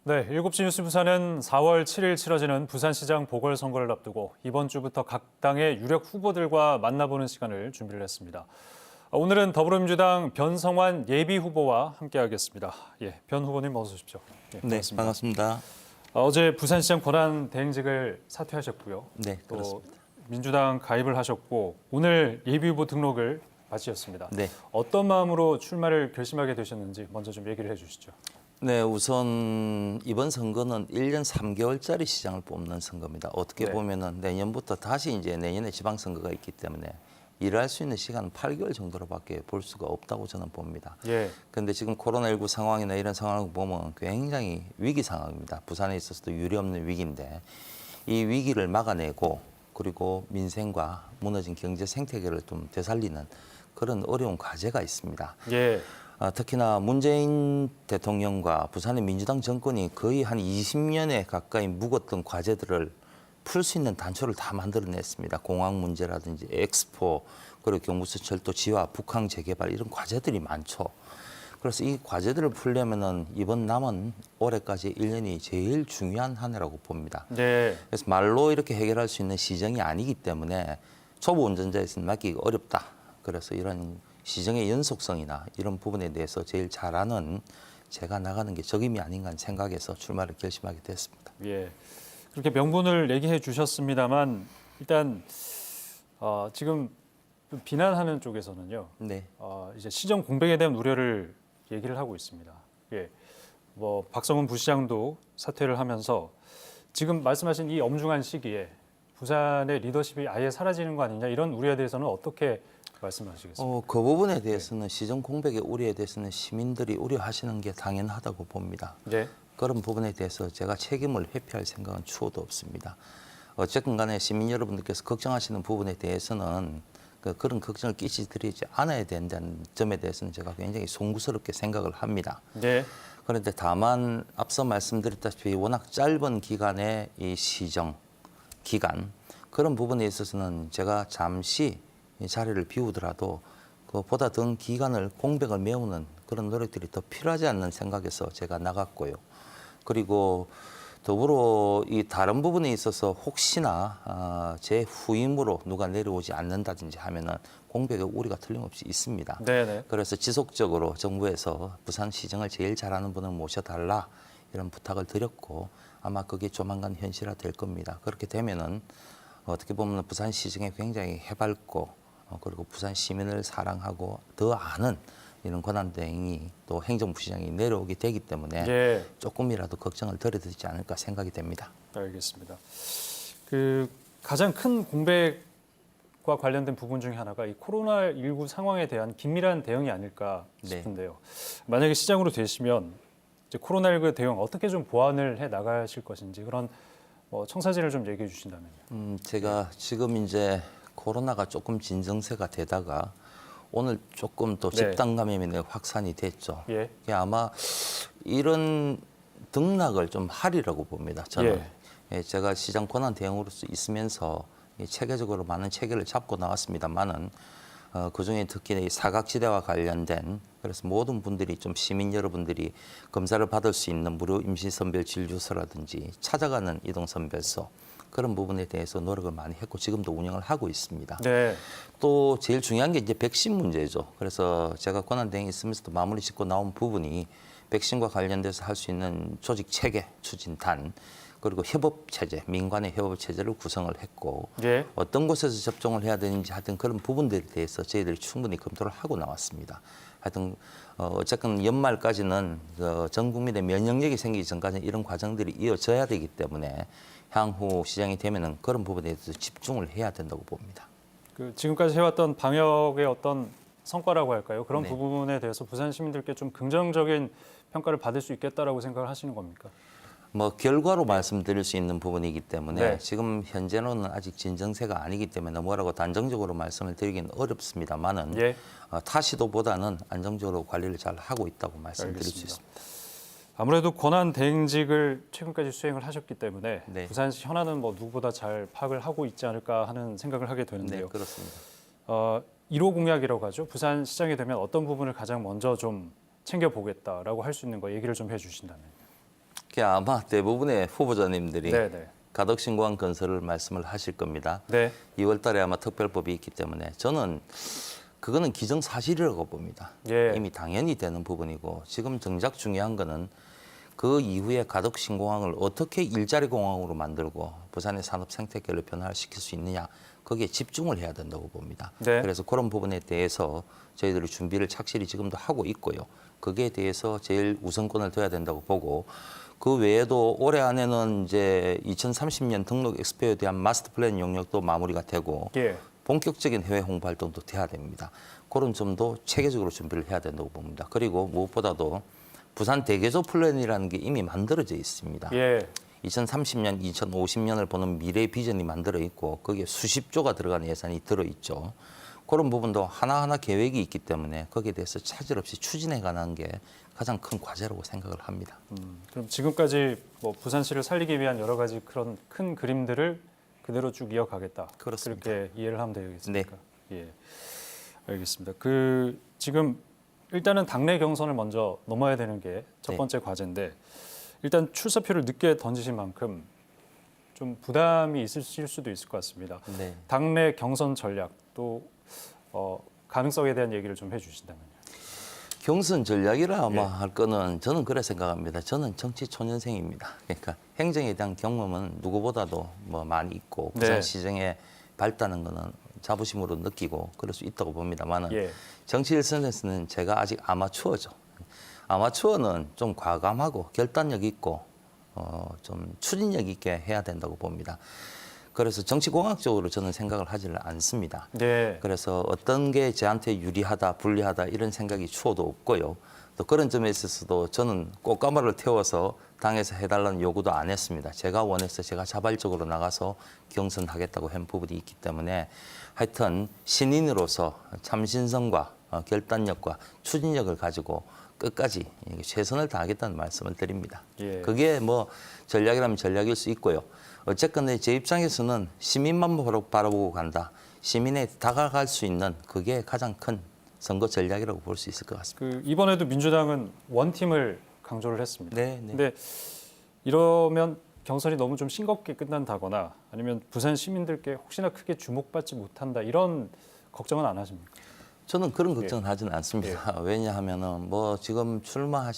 네, 7시 뉴스 부산은 4월 7일 치러지는 부산시장 보궐선거를 앞두고 이번 주부터 각 당의 유력 후보들과 만나보는 시간을 준비를 했습니다. 오늘은 더불어민주당 변성환 예비후보와 함께하겠습니다. 예, 변 후보님 어서 오십시오. 예, 네, 반갑습니다. 어제 부산시장 권한대행직을 사퇴하셨고요. 네, 또 그렇습니다. 민주당 가입을 하셨고 오늘 예비후보 등록을 마치셨습니다. 네. 어떤 마음으로 출마를 결심하게 되셨는지 먼저 좀 얘기를 해주시죠. 네, 우선 이번 선거는 1년 3개월짜리 시장을 뽑는 선거입니다. 어떻게 네. 보면은 내년부터 다시 이제 내년에 지방선거가 있기 때문에 일할 수 있는 시간은 8개월 정도로밖에 볼 수가 없다고 저는 봅니다. 예. 그런데 지금 코로나19 상황이나 이런 상황을 보면 굉장히 위기 상황입니다. 부산에 있어서도 유례없는 위기인데 이 위기를 막아내고 그리고 민생과 무너진 경제 생태계를 좀 되살리는 그런 어려운 과제가 있습니다. 예. 특히나 문재인 대통령과 부산의 민주당 정권이 거의 한 20년에 가까이 묵었던 과제들을 풀 수 있는 단초를 다 만들어냈습니다. 공항 문제라든지 엑스포, 그리고 경부선 철도 지화, 북항 재개발 이런 과제들이 많죠. 그래서 이 과제들을 풀려면은 이번 남은 올해까지 1년이 제일 중요한 한 해라고 봅니다. 네. 그래서 말로 이렇게 해결할 수 있는 시정이 아니기 때문에 초보 운전자에서는 맡기기 어렵다. 그래서 이런 시정의 연속성이나 이런 부분에 대해서 제일 잘하는 제가 나가는 게 적임이 아닌가 하는 생각에서 출마를 결심하게 됐습니다. 예. 그렇게 명분을 얘기해 주셨습니다만 일단 지금 비난하는 쪽에서는요. 네. 이제 시정 공백에 대한 우려를 얘기를 하고 있습니다. 예. 뭐 박성훈 부시장도 사퇴를 하면서 지금 말씀하신 이 엄중한 시기에 부산의 리더십이 아예 사라지는 거 아니냐 이런 우려에 대해서는 어떻게 말씀하시겠습니까? 그 부분에 대해서는 시정 공백의 우려에 대해서는 시민들이 우려하시는 게 당연하다고 봅니다. 네. 그런 부분에 대해서 제가 책임을 회피할 생각은 추호도 없습니다. 어쨌든 간에 시민 여러분들께서 걱정하시는 부분에 대해서는 그런 걱정을 끼치드리지 않아야 된다는 점에 대해서는 제가 굉장히 송구스럽게 생각을 합니다. 네. 그런데 다만 앞서 말씀드렸다시피 워낙 짧은 기간의 이 시정 기간 그런 부분에 있어서는 제가 잠시 이 자리를 비우더라도 그보다 더 기간을 공백을 메우는 그런 노력들이 더 필요하지 않는 생각에서 제가 나갔고요. 그리고 더불어 이 다른 부분에 있어서 혹시나 제 후임으로 누가 내려오지 않는다든지 하면은 공백의 우려가 틀림없이 있습니다. 네네. 그래서 지속적으로 정부에서 부산 시정을 제일 잘하는 분을 모셔달라 이런 부탁을 드렸고 아마 그게 조만간 현실화 될 겁니다. 그렇게 되면은 어떻게 보면 부산 시정에 굉장히 해맑고 그리고 부산 시민을 사랑하고 더 아는 이런 권한대행이 또 행정부시장이 내려오게 되기 때문에 예. 조금이라도 걱정을 덜어야 되지 않을까 생각이 됩니다. 알겠습니다. 그 가장 큰 공백과 관련된 부분 중에 하나가 이 코로나19 상황에 대한 긴밀한 대응이 아닐까 싶은데요. 만약에 시장으로 되시면 이제 코로나19 대응 어떻게 좀 보완을 해 나가실 것인지 그런 청사진을 좀 얘기해 주신다면요. 제가 지금 이제 코로나가 조금 진정세가 되다가 오늘 조금 또 네. 집단 감염이 확산이 됐죠. 예. 이게 아마 이런 등락을 좀 하리라고 봅니다. 저는 제가 시장 권한 대행으로서 있으면서 체계적으로 많은 체계를 잡고 나왔습니다만은 그중에 특히 이 사각지대와 관련된 그래서 모든 분들이 좀 시민 여러분들이 검사를 받을 수 있는 무료 임시선별 진료소라든지 찾아가는 이동선별소 그런 부분에 대해서 노력을 많이 했고 지금도 운영을 하고 있습니다. 네. 또 제일 중요한 게 이제 백신 문제죠. 그래서 제가 권한대행이 있으면서도 마무리 짓고 나온 부분이 백신과 관련돼서 할 수 있는 조직 체계 추진단 그리고 협업 체제, 민간의 협업 체제를 구성을 했고 예. 어떤 곳에서 접종을 해야 되는지 하여튼 그런 부분들에 대해서 저희들이 충분히 검토를 하고 나왔습니다. 하여튼 어쨌든 연말까지는 전 국민의 면역력이 생기기 전까지는 이런 과정들이 이어져야 되기 때문에 향후 시장이 되면은 그런 부분에 대해서 집중을 해야 된다고 봅니다. 그 지금까지 해왔던 방역의 어떤 성과라고 할까요? 그런 네. 부분에 대해서 부산 시민들께 좀 긍정적인 평가를 받을 수 있겠다라고 생각을 하시는 겁니까? 결과로 말씀드릴 수 있는 부분이기 때문에 네. 지금 현재로는 아직 진정세가 아니기 때문에 뭐라고 단정적으로 말씀을 드리기는 어렵습니다만은 예. 타시도보다는 안정적으로 관리를 잘 하고 있다고 말씀드릴 수 알겠습니다. 있습니다. 아무래도 권한 대행직을 최근까지 수행을 하셨기 때문에 네. 부산시 현안은 누구보다 잘 파악을 하고 있지 않을까 하는 생각을 하게 네, 되는데요. 그렇습니다. 1호 공약이라고 하죠. 부산 시장이 되면 어떤 부분을 가장 먼저 좀 챙겨보겠다라고 할 수 있는 거 얘기를 좀 해주신다면. 아마 대부분의 후보자님들이 네네. 가덕신공항 건설을 말씀을 하실 겁니다. 네. 2월 달에 아마 특별법이 있기 때문에 저는 그거는 기정사실이라고 봅니다. 예. 이미 당연히 되는 부분이고 지금 정작 중요한 거는 그 이후에 가덕신공항을 어떻게 일자리 공항으로 만들고 부산의 산업 생태계를 변화시킬 수 있느냐 거기에 집중을 해야 된다고 봅니다. 네. 그래서 그런 부분에 대해서 저희들이 준비를 착실히 지금도 하고 있고요. 거기에 대해서 제일 우선권을 둬야 된다고 보고 그 외에도 올해 안에는 이제 2030년 등록 엑스포에 대한 마스터 플랜 용역도 마무리가 되고 예. 본격적인 해외 홍보 활동도 돼야 됩니다. 그런 점도 체계적으로 준비를 해야 된다고 봅니다. 그리고 무엇보다도 부산 대개조 플랜이라는 게 이미 만들어져 있습니다. 예. 2030년, 2050년을 보는 미래 비전이 만들어 있고 거기에 수십조가 들어가는 예산이 들어 있죠. 그런 부분도 하나하나 계획이 있기 때문에 거기에 대해서 차질 없이 추진해 가는 게 가장 큰 과제라고 생각을 합니다. 그럼 지금까지 뭐 부산시를 살리기 위한 여러 가지 그런 큰 그림들을 그대로 쭉 이어가겠다. 그렇습니다. 그렇게 이해를 하면 되겠습니까? 네. 예. 알겠습니다. 그 지금 일단은 당내 경선을 먼저 넘어야 되는 게 첫 네. 번째 과제인데 일단 출사표를 늦게 던지신 만큼 좀 부담이 있으실 수도 있을 것 같습니다. 네. 당내 경선 전략 또 가능성에 대한 얘기를 좀 해주신다면요. 경선 전략이라 아마 예. 할 거는 저는 그래 생각합니다. 저는 정치 초년생입니다. 그러니까 행정에 대한 경험은 누구보다도 뭐 많이 있고 네. 부산시정에 밝다는 거는 자부심으로 느끼고 그럴 수 있다고 봅니다만은 예. 정치 일선에서는 제가 아직 아마추어죠. 아마추어는 좀 과감하고 결단력 있고 좀 추진력 있게 해야 된다고 봅니다. 그래서 정치공학적으로 저는 생각을 하지를 않습니다. 네. 그래서 어떤 게 저한테 유리하다, 불리하다 이런 생각이 추호도 없고요. 또 그런 점에 있어서도 저는 꽃가마를 태워서 당에서 해달라는 요구도 안 했습니다. 제가 원해서 제가 자발적으로 나가서 경선하겠다고 한 부분이 있기 때문에 하여튼 신인으로서 참신성과 결단력과 추진력을 가지고 끝까지 최선을 다하겠다는 말씀을 드립니다. 예. 그게 뭐 전략이라면 전략일 수 있고요. 어쨌건 제 입장에서는 시민만 바라보고 간다. 시민에 다가갈 수 있는 그게 가장 큰 선거 전략이라고 볼 수 있을 것 같습니다. 그 이번에도 민주당은 원팀을 강조를 했습니다. 네, 네. 근데 이러면 경선이 너무 좀 싱겁게 끝난다거나 아니면 부산 시민들께 혹시나 크게 주목받지 못한다 이런 걱정은 안 하십니까? 저는 그런 걱정은 하지는 않습니다. 왜냐하면은 뭐 지금 출마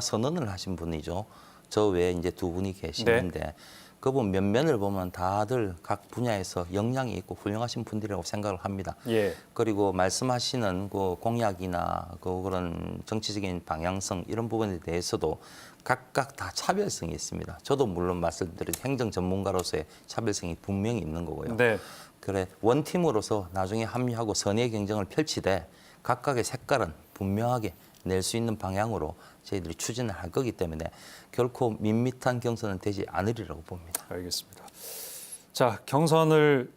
선언을 하신 분이죠. 저 외에 이제 두 분이 계시는데 그분 면면을 보면 다들 각 분야에서 역량이 있고 훌륭하신 분들이라고 생각을 합니다. 예. 그리고 말씀하시는 그 공약이나 그런 정치적인 방향성 이런 부분에 대해서도 각각 다 차별성이 있습니다. 저도 물론 말씀드린 행정 전문가로서의 차별성이 분명히 있는 거고요. 네. 그래 원팀으로서 나중에 합류하고 선의 경쟁을 펼치되 각각의 색깔은 분명하게 낼 수 있는 방향으로 저희들이 추진을 할 거기 때문에 결코 밋밋한 경선은 되지 않으리라고 봅니다. 알겠습니다. 자, 경선을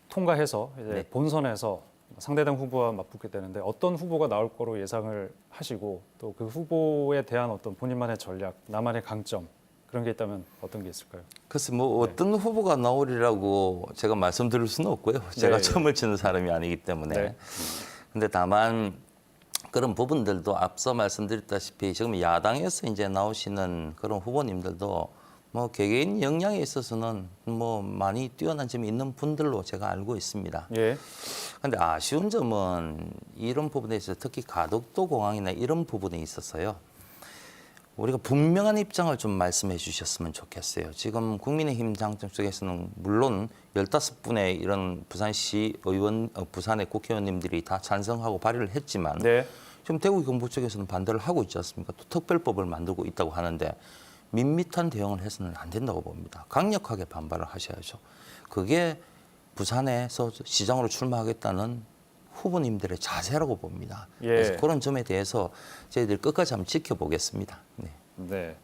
통과해서 이제 네. 본선에서 상대당 후보와 맞붙게 되는데 어떤 후보가 나올 거로 예상을 하시고 또 그 후보에 대한 어떤 본인만의 전략, 나만의 강점 그런 게 있다면 어떤 게 있을까요? 글쎄 뭐 어떤 후보가 나오리라고 제가 말씀드릴 수는 없고요. 제가 네. 춤을 추는 사람이 아니기 때문에. 네. 근데 다만 그런 부분들도 앞서 말씀드렸다시피 지금 야당에서 이제 나오시는 그런 후보님들도 뭐 개개인 역량에 있어서는 뭐 많이 뛰어난 점이 있는 분들로 제가 알고 있습니다. 예. 근데 아쉬운 점은 이런 부분에 있어서 특히 가덕도 공항이나 이런 부분에 있어서요. 우리가 분명한 입장을 좀 말씀해 주셨으면 좋겠어요. 지금 국민의힘 당정 쪽에서는 물론 15분의 이런 부산시 의원, 부산의 국회의원님들이 다 찬성하고 발의를 했지만 네. 지금 대구 경북 쪽에서는 반대를 하고 있지 않습니까? 또 특별법을 만들고 있다고 하는데 밋밋한 대응을 해서는 안 된다고 봅니다. 강력하게 반발을 하셔야죠. 그게 부산에서 시장으로 출마하겠다는 후보님들의 자세라고 봅니다. 예. 그래서 그런 점에 대해서 저희들 끝까지 한번 지켜보겠습니다. 네. 네.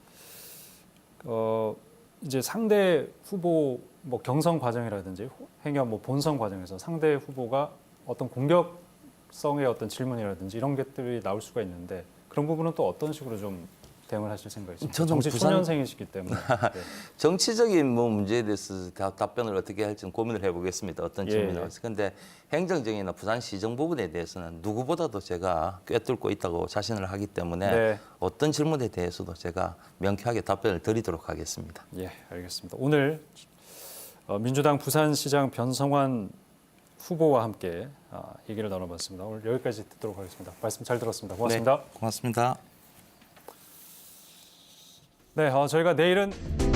이제 상대 후보 뭐 경선 과정이라든지 행여 뭐 본선 과정에서 상대 후보가 어떤 공격성의 어떤 질문이라든지 이런 것들이 나올 수가 있는데 그런 부분은 또 어떤 식으로 좀 대응을 하실 생각이십니까? 저는 정치 부산- 초년생이시기 때문에. 네. 정치적인 문제에 대해서 답변을 어떻게 할지는 고민을 해보겠습니다. 어떤 예, 질문이 예. 나올지. 근데 행정적이나 부산시정 부분에 대해서는 누구보다도 제가 꿰뚫고 있다고 자신을 하기 때문에 네. 어떤 질문에 대해서도 제가 명쾌하게 답변을 드리도록 하겠습니다. 예, 알겠습니다. 오늘 민주당 부산시장 변성환 후보와 함께 얘기를 나눠봤습니다. 오늘 여기까지 듣도록 하겠습니다. 말씀 잘 들었습니다. 고맙습니다. 네, 고맙습니다. 네, 저희가 내일은